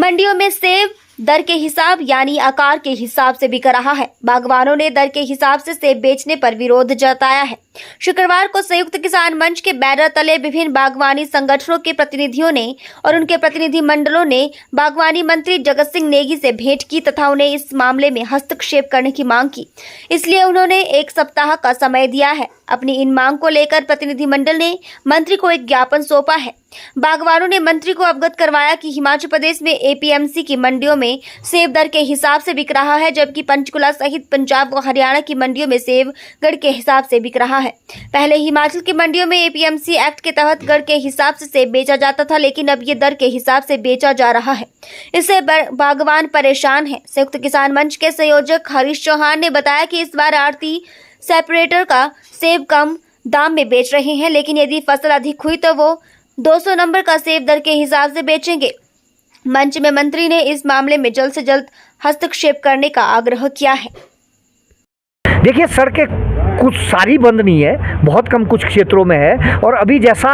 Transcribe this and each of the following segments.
मंडियों में सेब दर के हिसाब यानी आकार के हिसाब से बिक रहा है। बागवानों ने दर के हिसाब से सेब बेचने पर विरोध जताया है। शुक्रवार को संयुक्त किसान मंच के बैनर तले विभिन्न बागवानी संगठनों के प्रतिनिधियों ने और उनके प्रतिनिधि मंडलों ने बागवानी मंत्री जगत सिंह नेगी से भेंट की तथा उन्हें इस मामले में हस्तक्षेप करने की मांग की। इसलिए उन्होंने 1 सप्ताह का समय दिया है। अपनी इन मांग को लेकर प्रतिनिधिमंडल ने मंत्री को एक ज्ञापन सौंपा है। बागवानों ने मंत्री को अवगत करवाया कि हिमाचल प्रदेश में एपीएमसी की मंडियों में सेब दर के हिसाब से बिक रहा है, जबकि पंचकुला सहित पंजाब व हरियाणा की मंडियों में सेब गढ़ के हिसाब से बिक रहा है। पहले हिमाचल की मंडियों में एपीएमसी एक्ट के तहत गढ़ के हिसाब से सेब बेचा जाता था, लेकिन अब ये दर के हिसाब से बेचा जा रहा है। इससे बागवान परेशान है। संयुक्त किसान मंच के संयोजक हरीश चौहान ने बताया कि इस बार आड़ती सेपरेटर का सेब कम दाम में बेच रहे हैं, लेकिन यदि फसल अधिक हुई तो वो 200 नंबर का सेब दर के हिसाब से बेचेंगे। मंच में मंत्री ने इस मामले में जल्द से जल्द हस्तक्षेप करने का आग्रह किया है। देखिए, सड़कें कुछ सारी बंद नहीं है, बहुत कम कुछ क्षेत्रों में है और अभी जैसा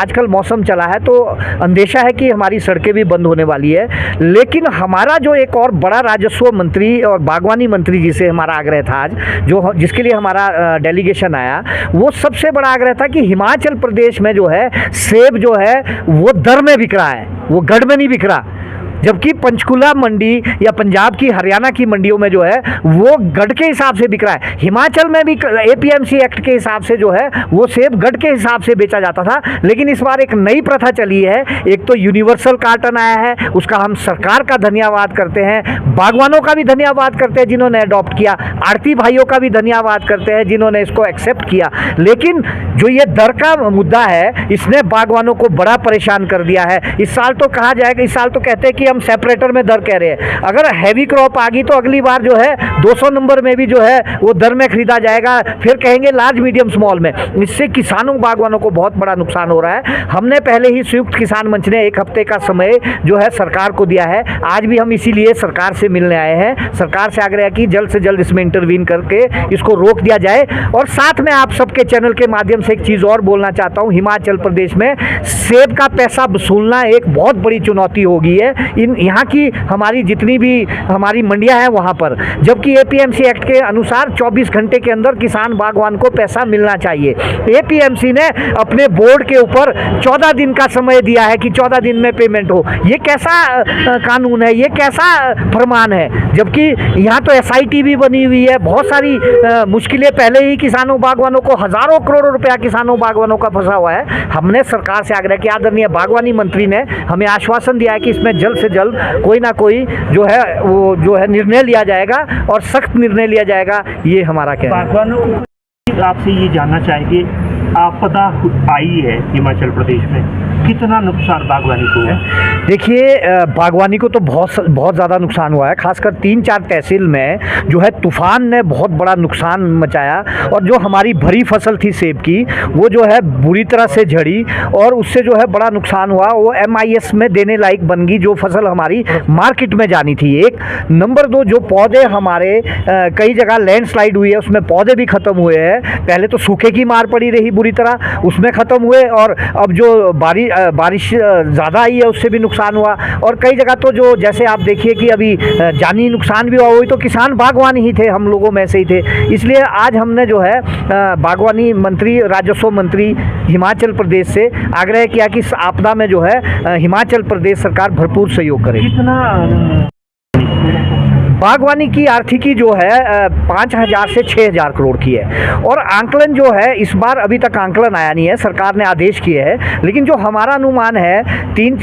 आजकल मौसम चला है तो अंदेशा है कि हमारी सड़कें भी बंद होने वाली है। लेकिन हमारा जो एक और बड़ा राजस्व मंत्री और बागवानी मंत्री जी से हमारा आग्रह था आज, जो जिसके लिए हमारा डेलीगेशन आया, वो सबसे बड़ा आग्रह था कि हिमाचल प्रदेश में जो है सेब जो है वो दर में बिक रहा है, वो गढ़ में नहीं बिक रहा। जबकि पंचकुला मंडी या पंजाब की हरियाणा की मंडियों में जो है वो गढ़ के हिसाब से बिक रहा है। हिमाचल में भी एपीएमसी एक्ट के हिसाब से जो है वो सेब गढ़ के हिसाब से बेचा जाता था। लेकिन इस बार एक नई प्रथा चली है। एक तो यूनिवर्सल कार्टन आया है, उसका हम सरकार का धन्यवाद करते हैं, बागवानों का भी धन्यवाद करते हैं जिन्होंने अडॉप्ट किया, आड़ती भाइयों का भी धन्यवाद करते हैं जिन्होंने इसको एक्सेप्ट किया। लेकिन जो ये दर का मुद्दा है, इसने बागवानों को बड़ा परेशान कर दिया है। इस साल तो कहा जाएगा, इस साल तो कहते हैं कि हम सेपरेटर में दर कह रहे हैं। अगर हैवी क्रॉप आ गई तो अगली बार जो है 200 नंबर में भी जो है वो दर में खरीदा जाएगा, फिर कहेंगे लार्ज मीडियम स्मॉल में। इससे किसानों बागवानों को बहुत बड़ा नुकसान हो रहा है। हमने पहले ही संयुक्त किसान मंच ने 1 हफ्ते का समय जो है सरकार को दिया है। आज भी हम इसीलिए सरकार से मिलने आए हैं। सरकार से आग्रह कि जल्द से जल्द इसमें इंटरवीन करके इसको रोक दिया जाए। और साथ में आप सबके चैनल के माध्यम से एक चीज़ और बोलना चाहता हूँ, हिमाचल प्रदेश में सेब का पैसा वसूलना एक बहुत बड़ी चुनौती हो गई है यहाँ की हमारी जितनी भी हमारी मंडियां हैं वहाँ पर। जबकि एपीएमसी एक्ट के अनुसार 24 घंटे के अंदर किसान बागवान को पैसा मिलना चाहिए। एपीएमसी ने अपने बोर्ड के ऊपर 14 दिन का समय दिया है कि 14 दिन में पेमेंट हो। ये कैसा कानून है, ये कैसा फरमान है? जबकि यहाँ तो एसआईटी भी बनी हुई है, बहुत सारी मुश्किलें पहले ही किसानों बागवानों को, हज़ारों करोड़ रुपया किसानों बागवानों का फंसा हुआ है। हमने सरकार से आग्रह किया, आदरणीय बागवानी मंत्री ने हमें आश्वासन दिया है कि इसमें जल्द से जल्द कोई ना कोई जो है वो जो है निर्णय लिया जाएगा और सख्त निर्णय लिया जाएगा। ये हमारा कहना है। बागवानों को आपसे ये जानना चाहेंगे, आपदा आई है हिमाचल प्रदेश में, कितना नुकसान बागवानी को है? देखिए, बागवानी को तो बहुत ज़्यादा नुकसान हुआ है। खासकर 3-4 तहसील में जो है तूफान ने बहुत बड़ा नुकसान मचाया और जो हमारी भरी फसल थी सेब की वो जो है बुरी तरह से झड़ी और उससे जो है बड़ा नुकसान हुआ। वो MIS में देने लायक बन गई जो फसल हमारी मार्केट में जानी थी। 1 नंबर 2, जो पौधे हमारे कई जगह लैंडस्लाइड हुई है, उसमें पौधे भी ख़त्म हुए हैं। पहले तो सूखे की मार पड़ी रही बुरी तरह, उसमें ख़त्म हुए और अब जो बारिश ज़्यादा आई है उससे भी नुकसान हुआ। और कई जगह तो जो जैसे आप देखिए कि अभी जानी नुकसान भी हुआ, वही तो किसान बागवान ही थे, हम लोगों में से ही थे। इसलिए आज हमने जो है बागवानी मंत्री, राजस्व मंत्री हिमाचल प्रदेश से आग्रह किया कि इस आपदा में जो है हिमाचल प्रदेश सरकार भरपूर सहयोग करे। कितना बागवानी की आर्थिकी जो है 5,000 से 6,000 करोड़ की है और आंकलन जो है इस बार अभी तक आंकलन आया नहीं है, सरकार ने आदेश किए हैं। लेकिन जो हमारा अनुमान है,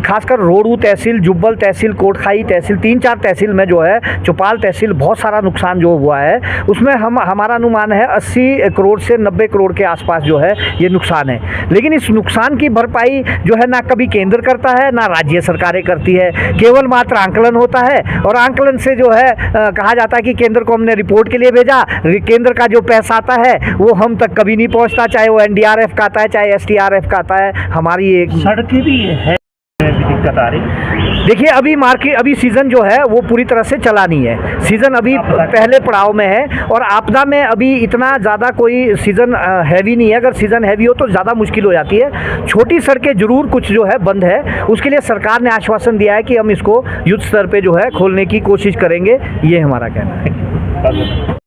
खासकर रोहडू तहसील, जुब्बल तहसील, कोटखाई तहसील, 3-4 तहसील में जो है, चौपाल तहसील, बहुत सारा नुकसान जो हुआ है उसमें हमारा अनुमान है 80 करोड़ से 90 करोड़ के आसपास जो है ये नुकसान है। लेकिन इस नुकसान की भरपाई जो है ना कभी केंद्र करता है ना राज्य सरकारें करती है, केवल मात्र आंकलन होता है और आंकलन से जो है कहा जाता है कि केंद्र को हमने रिपोर्ट के लिए भेजा, केंद्र का जो पैसा आता है वो हम तक कभी नहीं पहुंचता, चाहे वो NDRF का आता है चाहे SDRF का आता है। हमारी एक सड़कें भी है दिक्कत आ रही? देखिए अभी मार्केट अभी सीज़न जो है वो पूरी तरह से चला नहीं है, सीज़न अभी पहले पड़ाव में है और आपदा में अभी इतना ज़्यादा कोई सीज़न हैवी नहीं है। अगर सीज़न हैवी हो तो ज़्यादा मुश्किल हो जाती है। छोटी सड़कें ज़रूर कुछ जो है बंद है, उसके लिए सरकार ने आश्वासन दिया है कि हम इसको युद्ध स्तर पे जो है खोलने की कोशिश करेंगे, ये हमारा कहना है।